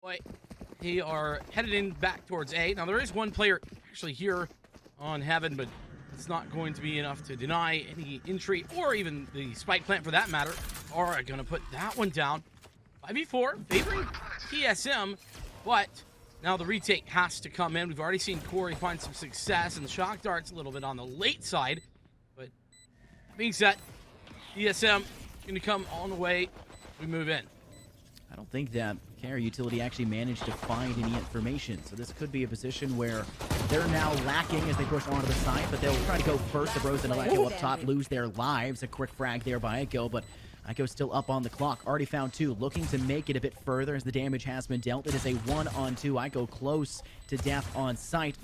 Boy, they are headed in back towards A. Now, there is one player actually here on Heaven, but it's not going to be enough to deny any entry or even the spike plant for that matter. Are going to put that one down. 5v4 favoring TSM, but now the retake has to come in. We've already seen Corey find some success, and the shock dart's a little bit on the late side. But that being said, TSM going to come on the way. We move in. I don't think that carrier utility actually managed to find any information, so this could be a position where they're now lacking as they push onto the site, but they'll try to go first. The Bros and Aleko up top lose their lives. A quick frag there by Echo, but Echo's still up on the clock. Already found two, looking to make it a bit further as the damage has been dealt. It is a 1-on-2. Echo close to death on site.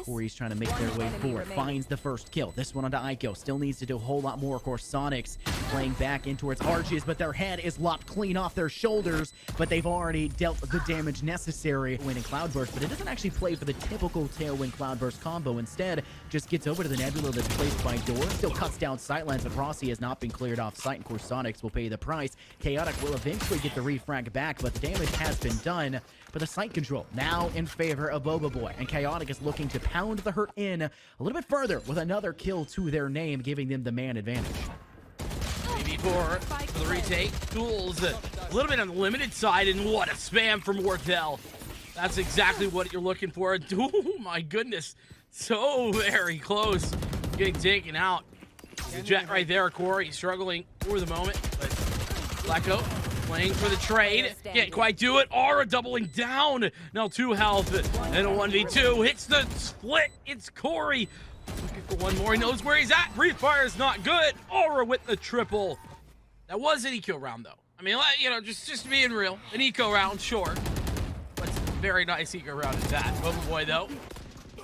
Corey's trying to make their way forward. Finds the first kill. This one onto Ico. Still needs to do a whole lot more. Of course, Sonics playing back in towards Arches, but their head is lopped clean off their shoulders, but they've already dealt the damage necessary. Winning Cloudburst, but it doesn't actually play for the typical Tailwind Cloudburst combo. Instead, just gets over to the Nebula that's placed by Door. Still cuts down sightlines, but Rossi has not been cleared off site. Of course, Sonics will pay the price. Chaotic will eventually get the refrag back, but the damage has been done. But the site control now in favor of Bobaboy, and Chaotic is looking to pound the hurt in a little bit further with another kill to their name, giving them the man advantage. BB4 for the retake. Tools a little bit on the limited side, and what a spam from Wardell. That's exactly what you're looking for. Oh my goodness, so very close getting taken out. The jet right there. Corey struggling for the moment, but Blacko playing for the trade. Can't quite do it. Aura doubling down. Now 2 health and a 1v2. Hits the split. It's Corey. Looking for one more. He knows where he's at. Brief fire is not good. Aura with the triple. That was an eco round, though. I mean, you know, just being real. An eco round, sure. But it's a very nice eco round at that. Bobaboy, though,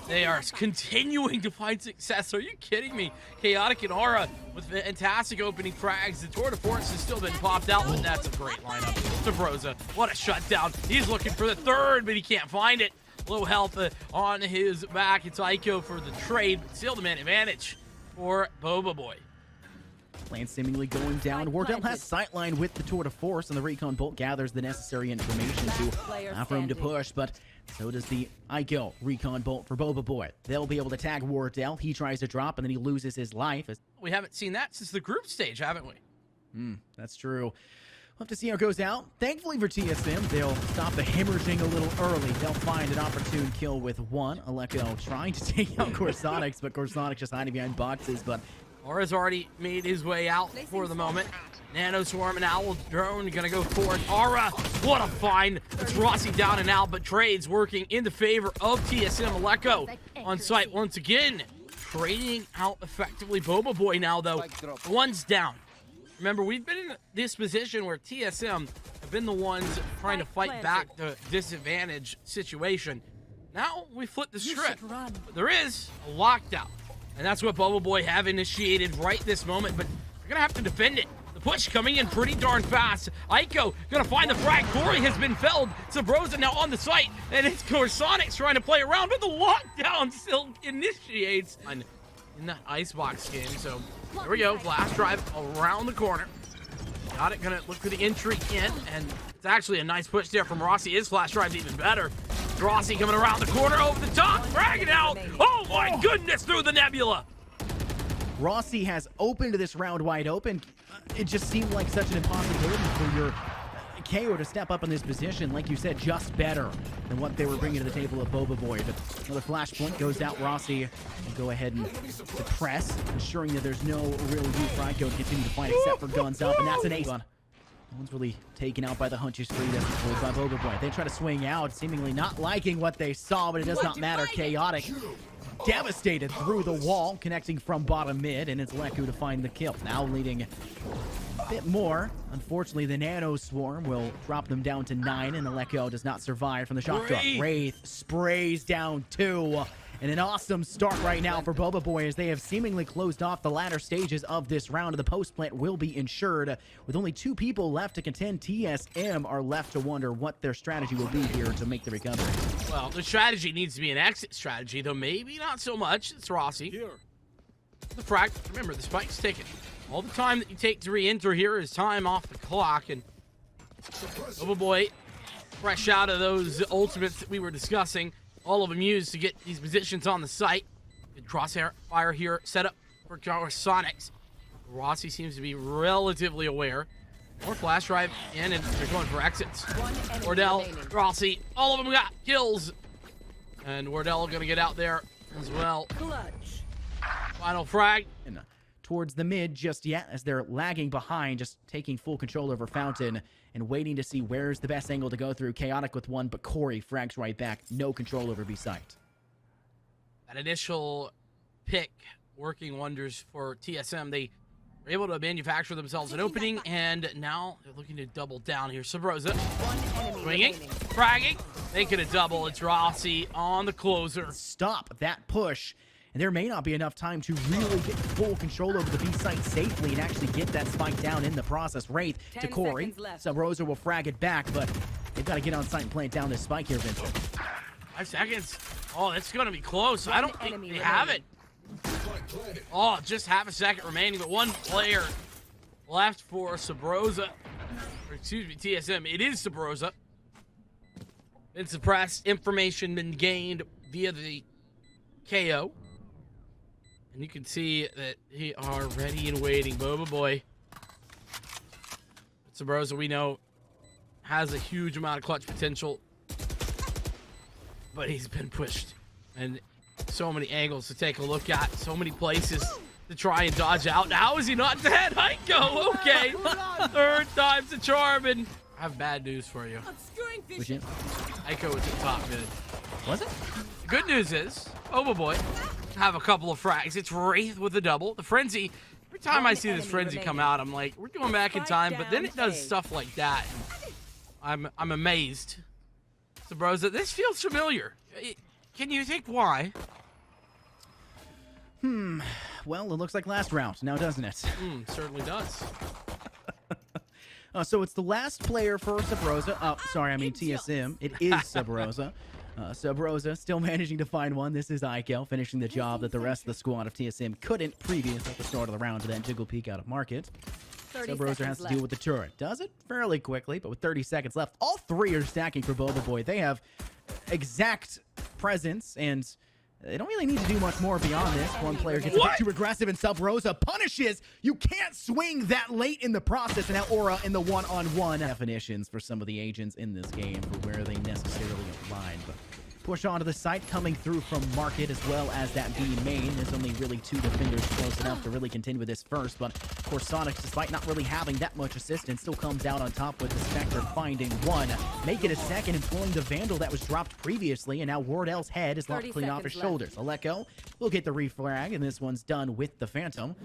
they are continuing to find success. Are you kidding me? Chaotic and Aura with fantastic opening frags. The Tour de Force has still been popped out, but that's a great lineup. Subroza, what a shutdown. He's looking for the third, but he can't find it. Low health on his back. It's Ico for the trade, but still the man advantage for Bobaboy. Plan seemingly going down. Wardell has sightline with the Tour de Force, and the Recon Bolt gathers the necessary information to have room to push, but so does the Ico Recon Bolt for Bobaboy. They'll be able to tag Wardell. He tries to drop, and then he loses his life. We haven't seen that since the group stage, haven't we? That's true. We'll have to see how it goes out. Thankfully for TSM, they'll stop the hemorrhaging a little early. They'll find an opportune kill with one. Aleko trying to take out Corsonics, but Corsonics just hiding behind boxes, but Aura's already made his way out for the moment. Nano Swarm and Owl Drone gonna go forward. Aura, what a find. It's Rossi down and out, but trades working in the favor of TSM. Aleko on site once again. Trading out effectively. Bobaboy now, though. One's down. Remember, we've been in this position where TSM have been the ones trying to fight back the disadvantage situation. Now we flip the script. There is a lockdown. And that's what Bobaboy have initiated right this moment, but they're going to have to defend it. The push coming in pretty darn fast. Ico going to find the frag. Corey has been felled. Subroza now on the site, and it's Corsonics trying to play around, but the lockdown still initiates in that icebox game. So there we go. Flash drive around the corner. Got it. Going to look for the entry in, and it's actually a nice push there from Rossi. His flash drive's even better. Rossi coming around the corner over the top, fragging out. Oh my goodness, through the Nebula. Rossi has opened this round wide open. It just seemed like such an impossibility for your KO to step up in this position. Like you said, just better than what they were bringing to the table of Bobaboy. But another flash point goes out. Rossi will go ahead and suppress, ensuring that there's no real use for Ico to continue to fight except for guns up, and that's an ace. No one's really taken out by the hunches free that's pulled by Bobaboy. They try to swing out, seemingly not liking what they saw, but it does not matter. Chaotic devastated through the wall, connecting from bottom mid, and it's Leku to find the kill. Now leading a bit more. Unfortunately, the Nano Swarm will drop them down to 9, and Aleko does not survive from the shock drop. Wraith sprays down 2. And an awesome start right now for Bobaboy as they have seemingly closed off the latter stages of this round. The post plant will be insured. With only 2 people left to contend, TSM are left to wonder what their strategy will be here to make the recovery. Well, the strategy needs to be an exit strategy, though maybe not so much. It's Rossi. The frag. Remember, the spike's taken. All the time that you take to re-enter here is time off the clock, and Bobaboy fresh out of those ultimates that we were discussing. All of them used to get these positions on the site. Good crosshair fire here set up for Sonics. Rossi seems to be relatively aware. More flash drive in, and they're going for exits. Wardell, Rossi, all of them got kills. And Wardell gonna get out there as well. Clutch. Final frag. And towards the mid just yet, as they're lagging behind, just taking full control over Fountain and waiting to see where's the best angle to go through. Chaotic with one, but Corey frags right back. No control over B site. That initial pick working wonders for TSM. They were able to manufacture themselves an opening, and now they're looking to double down here. Subroza swinging, fragging, making a double. It's Rossi on the closer. Stop that push. And there may not be enough time to really get full control over the B site safely and actually get that spike down in the process. Wraith to Corey. Subroza will frag it back, but they've got to get on site and plant down this spike here, Vincent. 5 seconds. Oh, that's going to be close. I don't think they have it. Oh, just half a second remaining, but one player left for Subroza. Or excuse me, TSM. It is Subroza. Been suppressed. Information been gained via the KO. And you can see that they are ready and waiting. Bobav. Subroza, we know, has a huge amount of clutch potential. But he's been pushed. And so many angles to take a look at. So many places to try and dodge out. How is he not dead? Heiko, okay. Third time's the charm. And I have bad news for you. Heiko was at top mid. Was it? The good news is, Bobav have a couple of frags. It's Wraith with a double. The Frenzy, every time I see this Frenzy come out, I'm like, we're going back in time, but then it does stuff like that. I'm amazed. Subroza, this feels familiar. Can you think why? Well, it looks like last round now, doesn't it? Certainly does. So it's the last player for Subroza. Oh, sorry, I mean TSM. It is Subroza. Subroza still managing to find one. This is Ikel finishing the job that the rest of the squad of TSM couldn't previous at the start of the round to then jiggle peek out of market. Subroza has to deal with the turret. Does it fairly quickly, but with 30 seconds left, all three are stacking for Bobav. They have exact presence, and they don't really need to do much more beyond this. One player gets a bit too aggressive, and Subroza punishes. You can't swing that late in the process, and now Aura in the one-on-one definitions for some of the agents in this game for where they necessarily align. But push onto the site, coming through from market as well as that B main. There's only really two defenders close enough to really contend with this first, but of course Sonics, despite not really having that much assistance, still comes out on top with the Spectre finding one. Make it a second, employing the Vandal that was dropped previously, and now Wardell's head is locked clean off his shoulders. Aleko will get the refrag, and this one's done with the Phantom.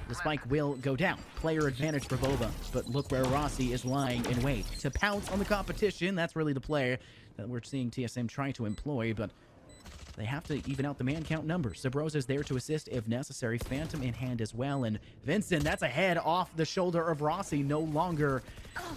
The spike will go down. Player advantage for Boba, but look where Rossi is lying in wait. To pounce on the competition, that's really the player that we're seeing TSM try to employ, but they have to even out the man count numbers. Subroza is there to assist if necessary. Phantom in hand as well, and Vincent, that's a head off the shoulder of Rossi, no longer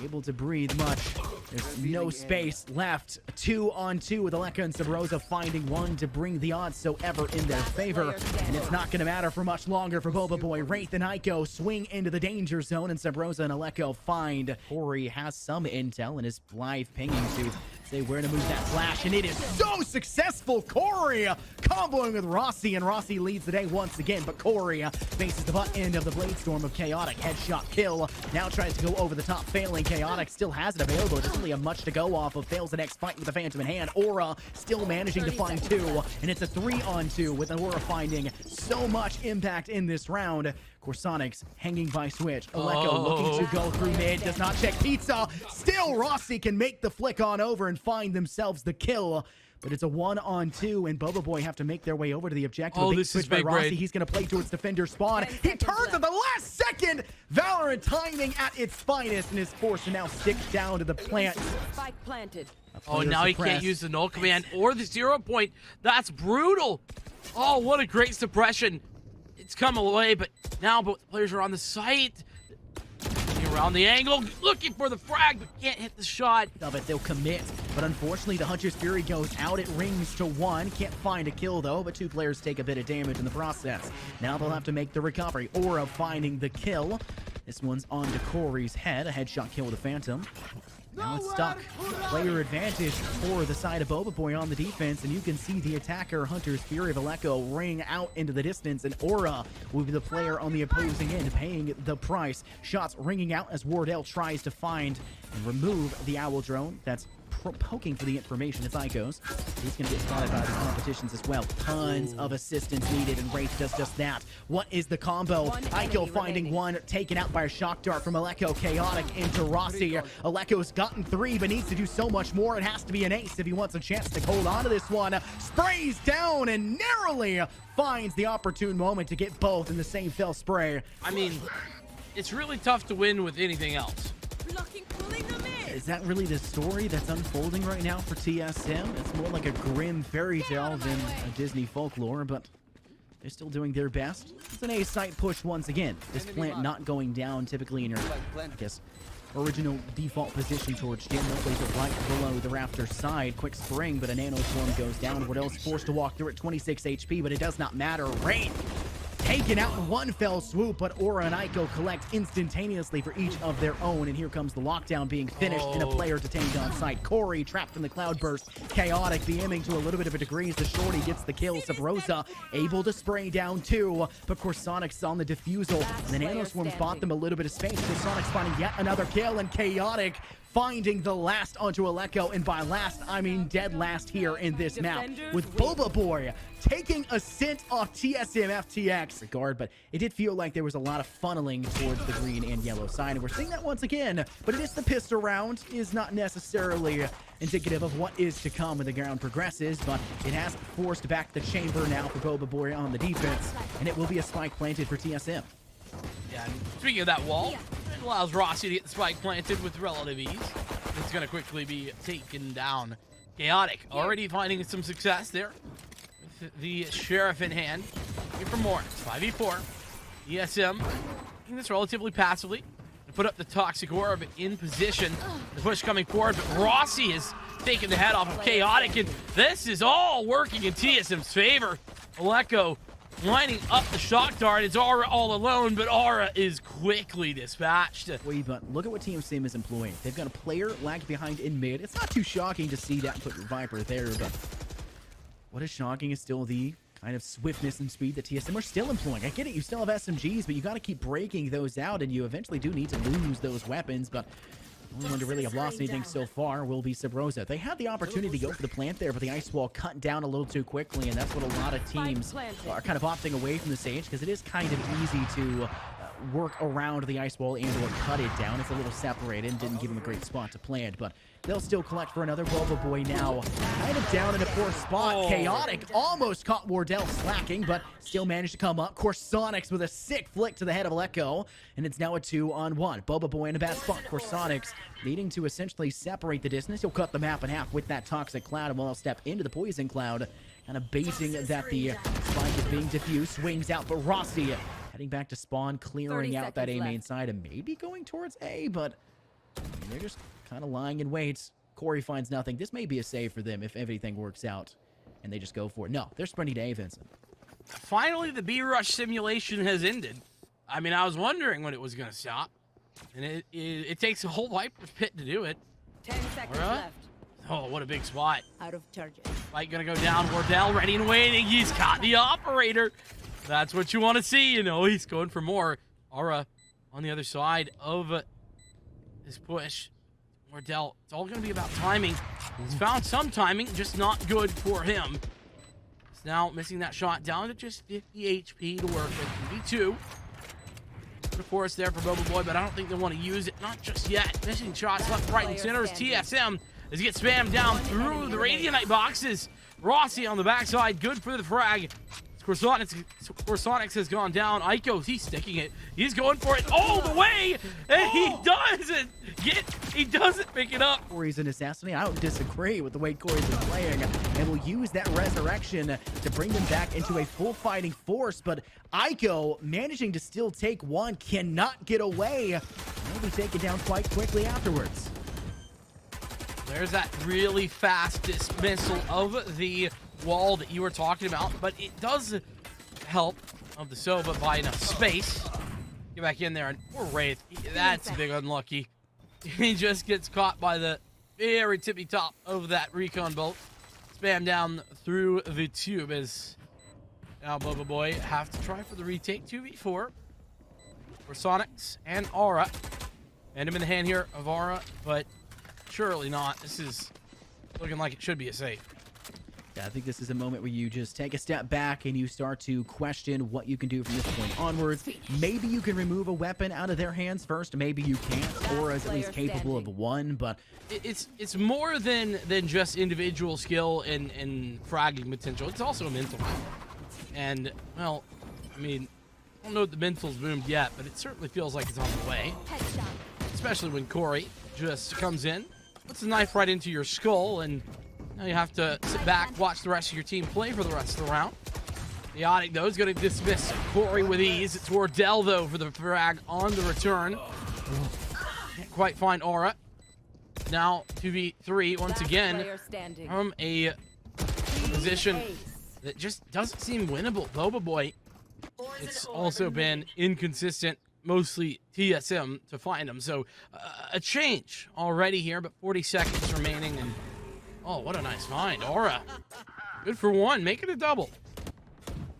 able to breathe much. There's no space left. 2-on-2 with Aleka and Subroza finding one to bring the odds so ever in their favor, and it's not going to matter for much longer for Bobav. Wraith and Ico swing into the danger zone, and Subroza and Aleko find. Corey has some intel and is live pinging to say where to move that flash, and it is so successful. Corey comboing with Rossi, and Rossi leads the day once again, but Corey faces the butt end of the blade storm of Chaotic. Headshot kill. Now tries to go over the top, failing. Chaotic still has it available. There's really a much to go off of. Fails the next fight with the Phantom in hand. Aura still managing to find two, and it's a 3-on-2 with Aura finding so much impact in this round. Corsonics hanging by switch. Aleko looking to go through mid, does not check pizza. Still, Rossi can make the flick on over and find themselves the kill. But it's a 1-on-2, and Bobav have to make their way over to the objective. Oh, big this switch is by big Rossi. brain. He's going to play towards defender spawn. He turns at the last second. Valorant timing at its finest, and is forced to now stick down to the plant. Spike planted. Oh, now he can't use the null command or the 0 point. That's brutal. Oh, what a great suppression. It's come away, but now both players are on the site. Around the angle, looking for the frag, but can't hit the shot. Of it, they'll commit, but unfortunately the Hunter's Fury goes out. It rings to one. Can't find a kill though, but two players take a bit of damage in the process. Now they'll have to make the recovery. Aura finding the kill. This one's on to Corey's head. A headshot kill with a Phantom. Now it's stuck. Player advantage for the side of Bobaboy on the defense, and you can see the attacker Hunter's Fury of Aleko ring out into the distance, and Aura will be the player on the opposing end paying the price. Shots ringing out as Wardell tries to find and remove the owl drone that's poking for the information. It's Icos. He's going to get spotted by the competitions as well. Tons of assistance needed, and Wraith does just that. What is the combo? Ico finding one, taken out by a shock dart from Aleko. Chaotic into Rossi. Aleko's gotten 3, but needs to do so much more. It has to be an ace if he wants a chance to hold on to this one. Sprays down and narrowly finds the opportune moment to get both in the same fell spray. I mean, it's really tough to win with anything else. Is that really the story that's unfolding right now for TSM? It's more like a grim fairy tale than a Disney folklore, but they're still doing their best. It's an A-site push once again. This plant not going down typically in your, I guess, original default position towards Gen. Plays it right below the rafter side. Quick spring, but a nano swarm goes down. Wardell's forced to walk through at 26 HP, but it does not matter. Rain taken out in one fell swoop, but Aura and Ico collect instantaneously for each of their own, and here comes the lockdown being finished and a player detained on site. Corey trapped in the cloudburst. Chaotic BMing to a little bit of a degree as the shorty gets the kill. Subroza able to spray down 2, but Corsonics on the defusal. And the nano swarms bought them a little bit of space. Corsonics finding yet another kill, and Chaotic finding the last onto Aleko, and by last, I mean dead last here in this map, with Bobaboy taking a scent off TSM FTX regard, but it did feel like there was a lot of funneling towards the green and yellow side, and we're seeing that once again, but it is the pistol round, is not necessarily indicative of what is to come when the ground progresses, but it has forced back the chamber now for Bobaboy on the defense, and it will be a spike planted for TSM. Yeah, and speaking of that wall, it allows Rossi to get the spike planted with relative ease. It's going to quickly be taken down. Chaotic already finding some success there with the sheriff in hand. Here for more. 5v4. TSM doing this relatively passively. To put up the toxic orb in position. The push coming forward, but Rossi is taking the head off of Chaotic, and this is all working in TSM's favor. Aleko lining up the shock dart. It's Aura all alone, but Aura is quickly dispatched. Wait, but look at what TSM is employing. They've got a player lagged behind in mid. It's not too shocking to see that and put your Viper there, but what is shocking is still the kind of swiftness and speed that TSM are still employing. I get it, you still have SMGs, but you got to keep breaking those out, and you eventually do need to lose those weapons, but the only one to really have lost anything so far will be Subroza. They had the opportunity to go for the plant there, but the ice wall cut down a little too quickly, and that's what a lot of teams are kind of opting away from the Sage, because it is kind of easy to work around the ice wall and or cut it down. It's a little separated and didn't give him a great spot to plant, but they'll still collect for another. Bobaboy now kind of down in a poor spot. Chaotic almost caught Wardell slacking, but still managed to come up. Corsonics with a sick flick to the head of Aleko, and it's now a 2-on-1. Bobaboy in a bad spot. Corsonics needing to essentially separate the distance. He'll cut the map in half with that toxic cloud, and while he'll step into the poison cloud, kind of baiting that the spike is being diffused. Swings out, but Rossi heading back to spawn, clearing out that A main side, and maybe going towards A, but I mean, they're just kind of lying in wait. Corey finds nothing. This may be a save for them if everything works out, and they just go for it. No, they're sprinting to A, Vincent. Finally, the B-Rush simulation has ended. I mean, I was wondering when it was going to stop, and it takes a whole Viper's pit to do it. 10 seconds left. Oh, what a big spot. Out of charges. Fight gonna go down. Wardell ready and waiting. He's caught the operator. That's what you want to see. You know, he's going for more. Aura on the other side of this push. Wardell, it's all going to be about timing. He's found some timing, just not good for him. He's now missing that shot down to just 50 HP to work with. V2. Of course, there for Bobaboy, but I don't think they want to use it. Not just yet. Missing shots left, right, and center as TSM as he gets spammed down through the Radianite boxes. Rossi on the backside, good for the frag. Corsonics has gone down. Icos, he's sticking it. He's going for it all the way, and he doesn't pick it up. Corey's an assassin. I don't disagree with the way Corey's been playing, and will use that resurrection to bring them back into a full fighting force, but Ico managing to still take one, cannot get away. He'll be taken down quite quickly afterwards. There's that really fast dismissal of the wall that you were talking about, but it does help of the Soba by enough space. Get back in there, and poor Wraith, that's big unlucky. He just gets caught by the very tippy top of that recon bolt. Spam down through the tube as now Bobav have to try for the retake. 2v4 for Sonics and Aura. And him in the hand here of Aura, but surely not. This is looking like it should be a safe. Yeah, I think this is a moment where you just take a step back and you start to question what you can do from this point onwards. Maybe you can remove a weapon out of their hands first. Maybe you can't. Aura is at least capable of one, but it's more than just individual skill and fragging potential. It's also a mental. And well, I mean, I don't know if the mental's boomed yet, but it certainly feels like it's on the way. Especially when Corey just comes in, puts the knife right into your skull, and now you have to sit back, watch the rest of your team play for the rest of the round. Chaotic, though, is going to dismiss Corey with ease. It's Wardell, though, for the frag on the return. Can't quite find Aura. Now 2v3 once again from a position that just doesn't seem winnable. Bobav, it's also been inconsistent, mostly TSM to find him. So a change already here, but 40 seconds remaining. And oh, what a nice find. Aura, good for one, make it a double.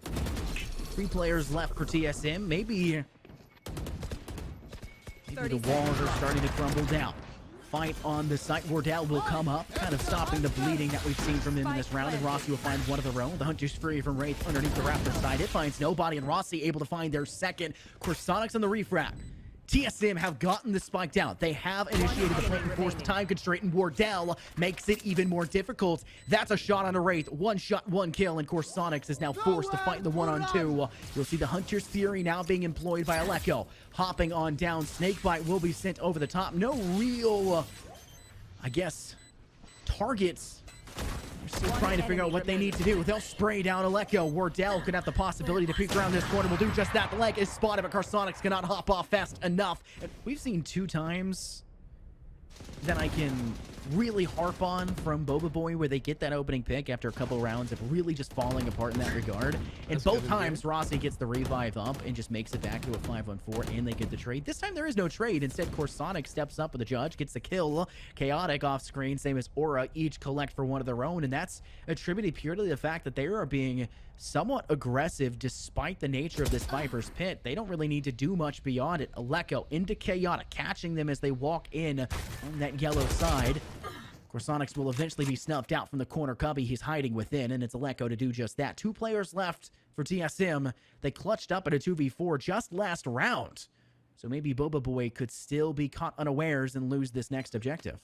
3 players left for TSM. Maybe the walls are starting to crumble down. Fight on the site. Wardell will come up, kind of stopping the bleeding that we've seen from him in this round. And Rossi will find one of their own. The Hunter's free from Wraith underneath the Raptor side. It finds nobody, and Rossi able to find their second. Sonics on the refrag. TSM have gotten the spike down. They have initiated the plant and forced the time constraint, and Wardell makes it even more difficult. That's a shot on a Wraith. One shot, one kill, and Sonics is now forced to fight the 1-on-2. You'll see the Hunter's Fury now being employed by Aleko. Hopping on down. Snakebite will be sent over the top. No real, I guess, targets. They're still trying to figure out what they need to do. They'll spray down Aleko. Wardell could have the possibility to peek around this corner. Will do just that. The leg is spotted, but Sonics cannot hop off fast enough. And we've seen 2 times that I can really harp on from Bobav, where they get that opening pick after a couple rounds of really just falling apart in that regard. And both times, Rossi gets the revive up and just makes it back to a 5-on-4, and they get the trade. This time, there is no trade. Instead, Sonic steps up with the judge, gets the kill. Chaotic off screen, same as Aura, each collect for one of their own, and that's attributed purely to the fact that they are being somewhat aggressive despite the nature of this Viper's Pit. They don't really need to do much beyond it. Aleko into Chaotic, catching them as they walk in on that yellow side. Sonics will eventually be snuffed out from the corner cubby he's hiding within, and it's Aleko to do just that. 2 players left for TSM. They clutched up at a 2v4 just last round. So maybe Bobav could still be caught unawares and lose this next objective.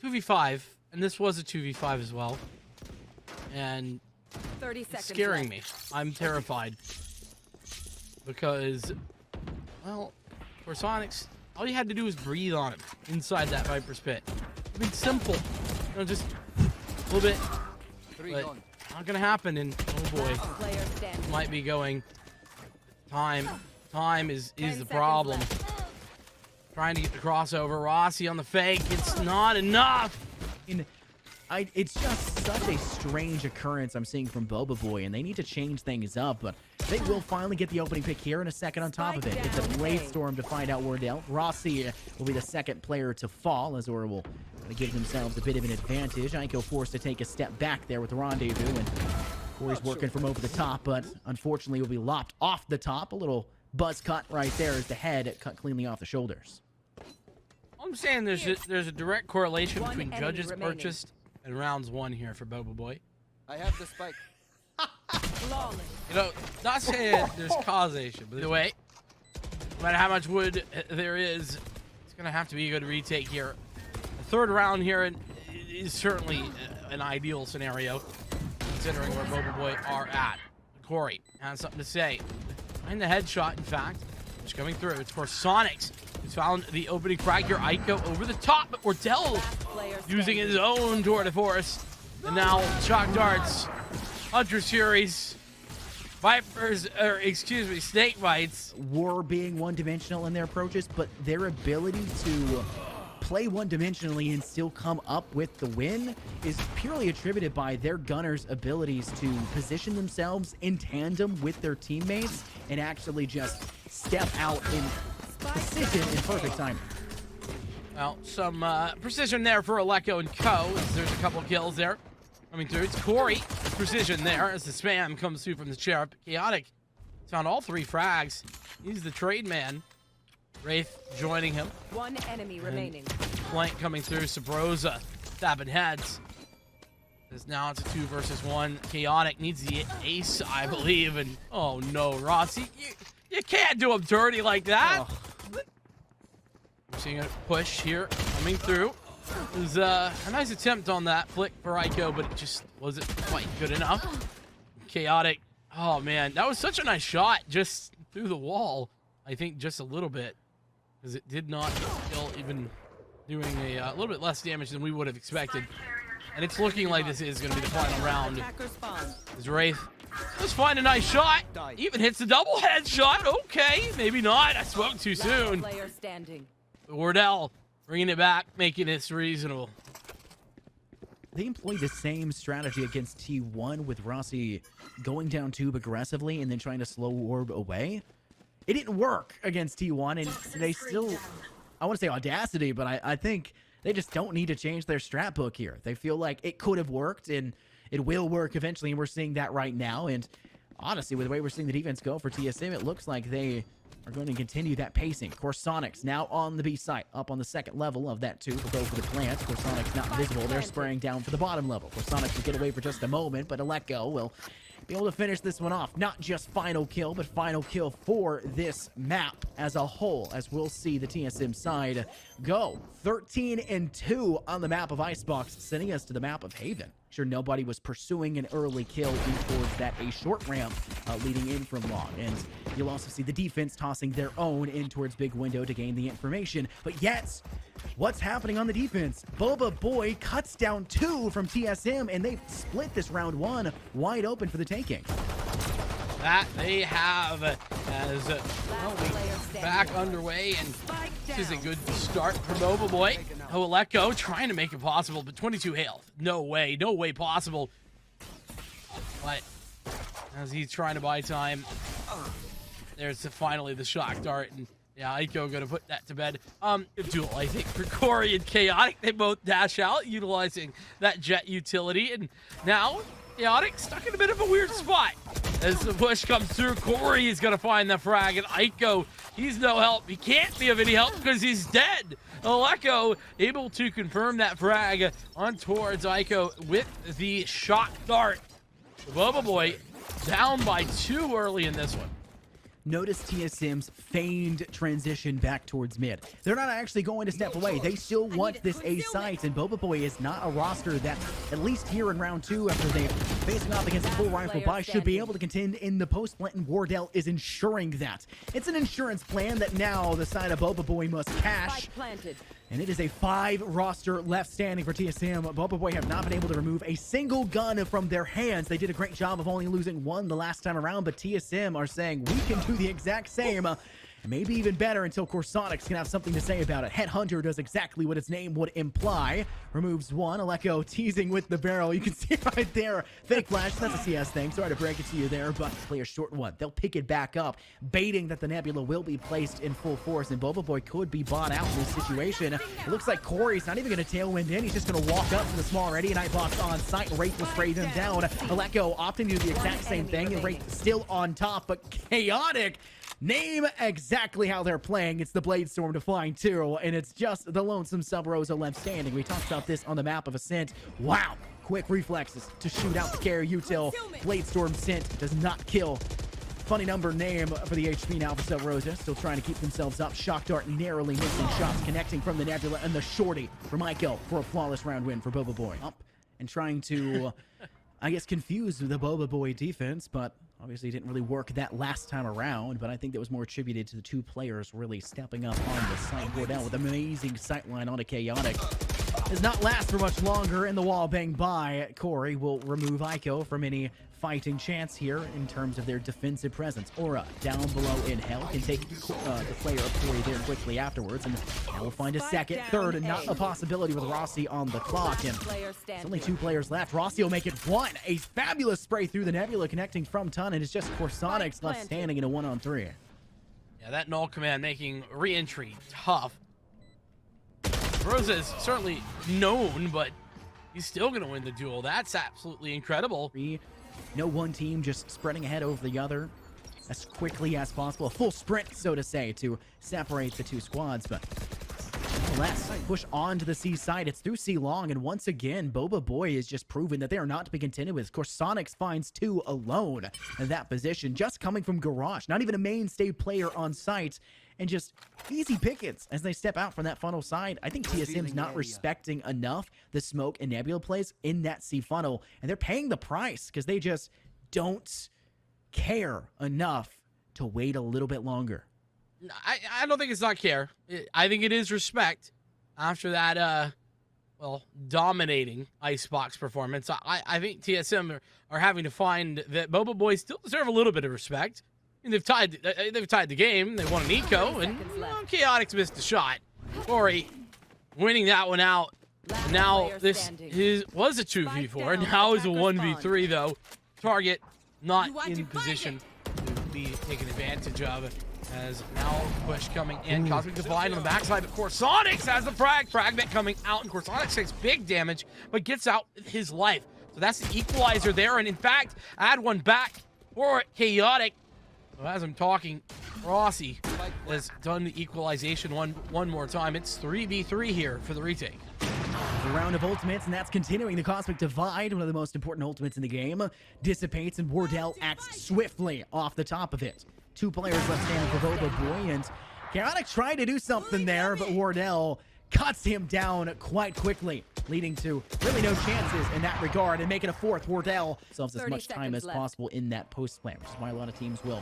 2v5, and this was a 2v5 as well. And 30 it's seconds scaring left. me. I'm terrified. Because, well, for Sonics, all you had to do was breathe on him inside that Viper's Pit. I mean, simple. You know, just a little bit. But not going to happen, and oh boy, might be going. Time is the problem. Trying to get the crossover. Rossi on the fake. It's not enough. It's just such a strange occurrence I'm seeing from Bobav, and they need to change things up, but they will finally get the opening pick here in a second on top of it. It's a Blade Storm to find out Wardell. Rossi will be the second player to fall, as Aura will give themselves a bit of an advantage. Aiko forced to take a step back there with the rendezvous, and Corey's working from over the top, but unfortunately will be lopped off the top. A little buzz cut right there as the head cut cleanly off the shoulders. I'm saying there's a direct correlation between judges purchased and rounds won here for Bobav. I have the spike. You know, not saying there's causation, but either way, no matter how much wood there is, it's going to have to be a good retake here. The 3rd round here is certainly an ideal scenario, considering where Bobav are at. Corey has something to say. Find the headshot, in fact, is coming through. It's for Sonics, who's found the opening frag here. Aiko over the top, but Wardell using his own tour de force. And now Chalk Darts, Hunter Series, Vipers, or excuse me, Snake Bites. War being one-dimensional in their approaches, but their ability to play one-dimensionally and still come up with the win is purely attributed by their gunners' abilities to position themselves in tandem with their teammates and actually just step out and precision and perfect timing. Well, some precision there for Aleko and Co. As there's a couple kills there coming through. It's Corey. Precision there as the spam comes through from the sheriff. Chaotic found all 3 frags. He's the trade man. Wraith joining him. One enemy remaining. Flank coming through. Subroza stabbing heads. As now it's a 2 versus 1. Chaotic needs the ace, I believe. And oh no, Rossi, you can't do him dirty like that. Oh. We're seeing a push here coming through. It was a nice attempt on that flick for Ico, but it just wasn't quite good enough. Chaotic. Oh man, that was such a nice shot just through the wall. I think just a little bit, because it did not kill, even doing a little bit less damage than we would have expected. And it's looking like this is going to be the final round. As Wraith just find a nice shot. Even hits the double headshot. Okay, maybe not. I spoke too soon. Wardell bringing it back, making this reasonable. They employed the same strategy against T1 with Rossi going down tube aggressively and then trying to slow orb away. It didn't work against T1, and they still, I want to say audacity, but I think they just don't need to change their strat book here. They feel like it could have worked, and it will work eventually, and we're seeing that right now. And honestly, with the way we're seeing the defense go for TSM, it looks like they are going to continue that pacing. Corsonics now on the B site, up on the second level of that tube. Will go for the plant. Corsonics not visible. They're spraying down for the bottom level. Corsonics will get away for just a moment, but Aleko will be able to finish this one off. Not just final kill, but final kill for this map as a whole, as we'll see the TSM side go 13-2 on the map of Icebox, sending us to the map of Haven. Sure, nobody was pursuing an early kill towards that a short ramp leading in from long. And you'll also see the defense tossing their own in towards big window to gain the information. But yet, what's happening on the defense? Bobav cuts down 2 from TSM, and they've split this round 1 wide open for the taking. That they have as back underway, and this is a good start for Bobav. Aleko trying to make it possible, but 22 health. No way possible. But as he's trying to buy time, there's finally the shock dart, and yeah, Ico gonna put that to bed. Duel, I think, for Corey and Chaotic. They both dash out, utilizing that jet utility, and now Chaotic stuck in a bit of a weird spot. As the push comes through, Corey is gonna find the frag, and Ico, he's no help. He can't be of any help because he's dead. Aleko able to confirm that frag on towards Ico with the shot dart. Bobav down by 2 early in this one. Notice TSM's feigned transition back towards mid. They're not actually going to step away. They still want this A site, and Bobav is not a roster that, at least here in round 2, after they're facing off against a full rifle buy, should be able to contend in the post-plant, and Wardell is ensuring that. It's an insurance plan that now the side of Bobav must cash. And it is a 5 roster left standing for TSM. Bobav have not been able to remove a single gun from their hands. They did a great job of only losing 1 the last time around, but TSM are saying we can do the exact same, maybe even better, until Corsonics can have something to say about it. Headhunter does exactly what its name would imply. Removes 1. Aleko teasing with the barrel. You can see right there. Fake flash. That's a CS thing. Sorry to break it to you there, but play a short one. They'll pick it back up, baiting that the Nebula will be placed in full force, and Bobav could be bought out in this situation. It looks like Corey's not even going to tailwind in. He's just going to walk up to the small ready, and Nightbox on site. Wraith will spray them down. Aleko opting to do the exact same thing, and Wraith still on top, but Chaotic name exactly how they're playing. It's the Bladestorm to find 2, and it's just the lonesome subroza left standing. We talked about this on the map of Ascent. Wow, quick reflexes to shoot out the carry util. Bladestorm Scent does not kill. Funny number name for the HP now for subroza. Still trying to keep themselves up. Shock dart narrowly missing shots, connecting from the Nebula, and the shorty from Ico for a flawless round win for Bobav. Up and trying to, I guess, confuse the Bobav defense, but obviously, it didn't really work that last time around, but I think that was more attributed to the 2 players really stepping up on the site. Wardell with amazing sightline on a Chaotic. Does not last for much longer, and the wall bang by. Corey will remove Ico from any fighting chance here in terms of their defensive presence. Aura down below in hell can take the player of Corey there quickly afterwards, and now we'll find a second, third, and not a possibility with Rossi on the clock. And there's only 2 players left. Rossi will make it 1. A fabulous spray through the Nebula connecting from Ton, and it's just Corsonics left standing in a 1-on-3. Yeah, that null command making re-entry tough. Subroza is certainly known, but he's still going to win the duel. That's absolutely incredible. No one team just spreading ahead over the other as quickly as possible. A full sprint, so to say, to separate the two squads, but let's push on to the C side. It's through C long, and once again, Bobav is just proven that they are not to be contended with. Of course, Sonics finds 2 alone in that position, just coming from Garage. Not even a mainstay player on site, and just easy pickets as they step out from that funnel side. I think TSM's not respecting enough the smoke and nebula plays in that C funnel, and they're paying the price because they just don't care enough to wait a little bit longer. I don't think it's not care. I think it is respect after that, well, dominating Icebox performance. I think TSM are having to find that Bobav still deserve a little bit of respect. And they've tied the game. They won an eco, and Chaotix missed a shot. Corey winning that one out. Now this was a 2v4. Now is a 1v3 though. Target not in position to be taken advantage of. As now push coming in, Cosmic Divide on the backside, but Corsonix has the fragment coming out, and Corsonix takes big damage, but gets out his life. So that's the equalizer there, and in fact, add one back for Chaotic. So as I'm talking, Rossi has done the equalization one more time. It's 3v3 here for the retake. A round of ultimates, and that's continuing. The Cosmic Divide, one of the most important ultimates in the game, dissipates, and Wardell acts swiftly off the top of it. 2 players left standing for Bobav, and Chaotic tried to do something there, but Wardell cuts him down quite quickly, leading to really no chances in that regard, and making a 4th. Wardell themselves as much time as possible in that post plan, which is why a lot of teams will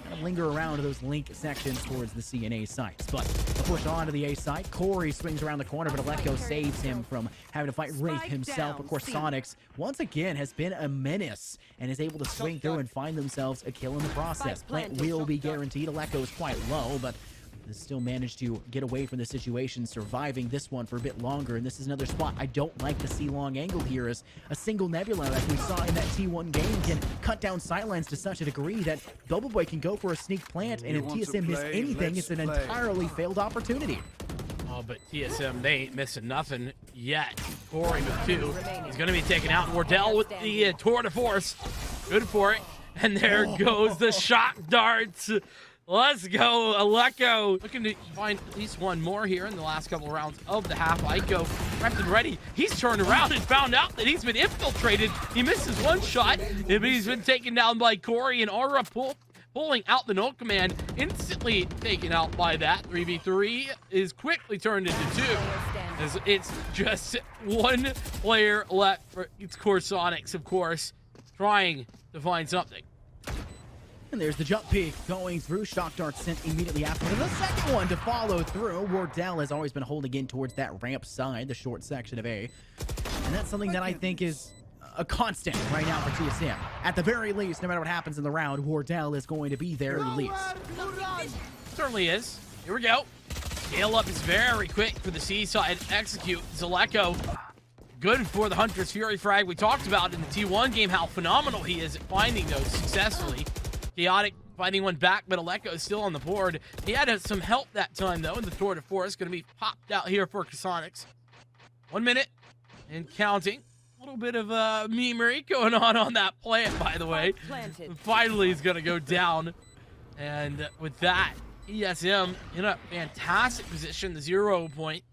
kind of linger around those link sections towards the C and A sites. But a push on to the A site. Corey swings around the corner, but Aleko saves him from having to fight Wraith himself. Of course, Sonics once again has been a menace and is able to swing through and find themselves a kill in the process. Plant will be guaranteed. Aleko is quite low, but still managed to get away from the situation, surviving this one for a bit longer. And this is another spot I don't like the C-long angle here, as a single nebula, like we saw in that T1 game, can cut down sightlines to such a degree that Bobav can go for a sneak plant, and if TSM miss anything, it's an entirely failed opportunity. Oh, but TSM, they ain't missing nothing yet. Corey with 2. He's going to be taken out. Wardell with the tour de force. Good for it. And there goes the shock darts. Let's go, Aleko. Looking to find at least one more here in the last couple of rounds of the half. Iko prepped and ready. He's turned around and found out that he's been infiltrated. He misses one shot, but he's been taken down by Corey, and Aura pulling out the null command, instantly taken out by that. 3v3 is quickly turned into 2. As it's just 1 player left for its Corsonix, of course, trying to find something. And there's the jump peek going through. Shock dart sent immediately after. And the second one to follow through. Wardell has always been holding in towards that ramp side, the short section of A. And that's something that I think is a constant right now for TSM. At the very least, no matter what happens in the round, Wardell is going to be there at least. Certainly is. Here we go. Scale up is very quick for the C side. Execute. Aleko. Good for the Hunter's Fury frag. We talked about in the T1 game how phenomenal he is at finding those successfully. Chaotic finding one back, but Aleko is still on the board. He had some help that time, though, in the tour de force. Going to be popped out here for Corsonix. 1 minute and counting. A little bit of memery going on that plant, by the way. Finally, he's going to go down. And with that, TSM in a fantastic position, the 0 point.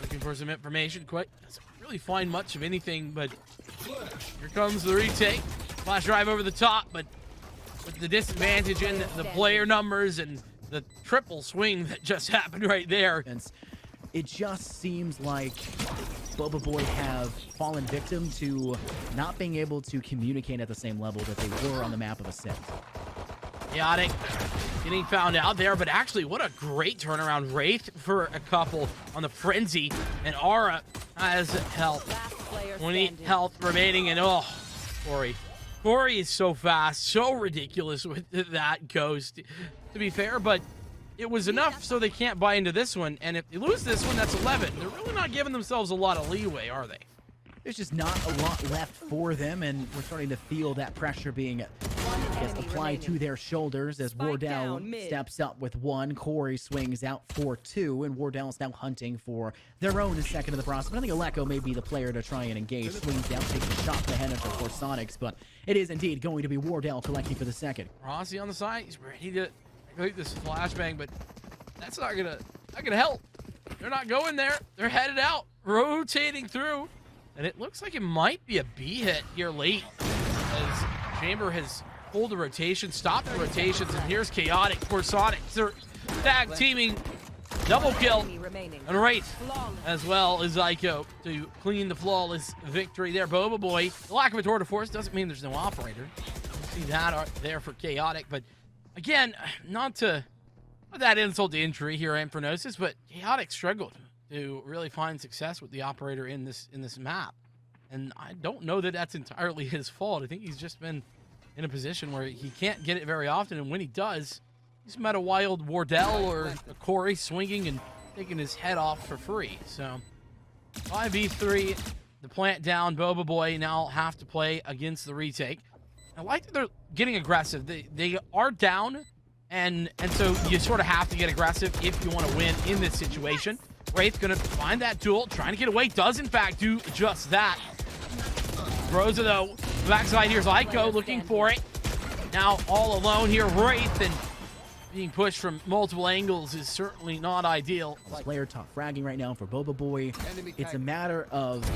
Looking for some information. Quite doesn't really find much of anything, but here comes the retake. Flash drive over the top, but with the disadvantage in the player numbers and the triple swing that just happened right there. It just seems like Bobav have fallen victim to not being able to communicate at the same level that they were on the map of Ascent. Chaotic getting found out there, but actually what a great turnaround. Wraith for a couple on the Frenzy, and Aura has health. 20 health remaining, and oh, Corey is so fast, so ridiculous with that ghost, to be fair, but it was enough so they can't buy into this one, and if they lose this one, that's 11. They're really not giving themselves a lot of leeway, are they? There's just not a lot left for them, and we're starting to feel that pressure being gets applied to their shoulders as Spike Wardell down mid. steps up with one. Corey swings out for two, and Wardell is now hunting for their own second of the process. But I think Aleko may be the player to try and engage. Swings down, takes a shot to the head of the Sonics, but it is indeed going to be Wardell collecting for the second. Rossi on the side. He's ready to complete this flashbang, but that's not gonna help. They're not going there. They're headed out, rotating through, and it looks like it might be a B hit here late as Chamber has pulled the rotation, stopped the rotations, and here's Chaotic for Sonics. They're tag teaming, double kill, and Wraith as well as Zyko to clean the flawless victory there. Boba Boy, the lack of a tour de force doesn't mean there's no operator. You see that there for Chaotic, but again, not that insult to injury here, Amphronosis, but Chaotic struggled to really find success with the operator in this map. And I don't know that that's entirely his fault. I think he's just been in a position where he can't get it very often, and when he does, he's met a wild Wardell or a Corey swinging and taking his head off for free. So 5v3, the plant down. Boba Boy now have to play against the retake. I like that they're getting aggressive. They are down, and so you sort of have to get aggressive if you want to win in this situation. Wraith gonna find that duel, trying to get away, does in fact do just that. Subroza though, backside here's Iko looking for it. Now all alone here, Wraith, and being pushed from multiple angles is certainly not ideal. Player top fragging right now for Boba Boy. It's a matter of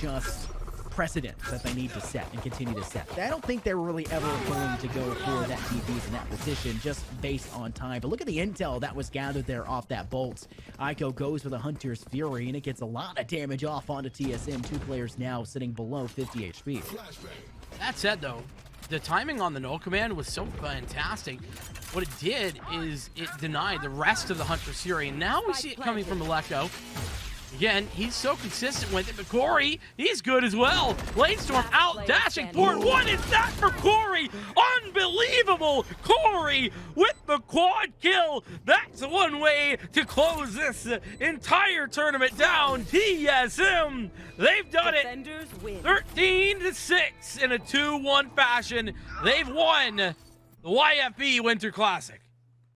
just precedent that they need to set and continue to set. I don't think they're really ever going to go for that DPs in that position just based on time. But look at the intel that was gathered there off that bolt. Iko goes for the Hunter's Fury, and it gets a lot of damage off onto TSM. Two players now sitting below 50 HP. That said, though, the timing on the null command was so fantastic. What it did is it denied the rest of the Hunter's Fury, and now we see it coming from Aleko. Again, he's so consistent with it, but Corey, he's good as well. Bladestorm out, dashing forward. What is that for Corey? Unbelievable! Corey with the quad kill. That's one way to close this entire tournament down. TSM, they've done it. 13-6 in a 2-1 fashion. They've won the YFP Winter Classic.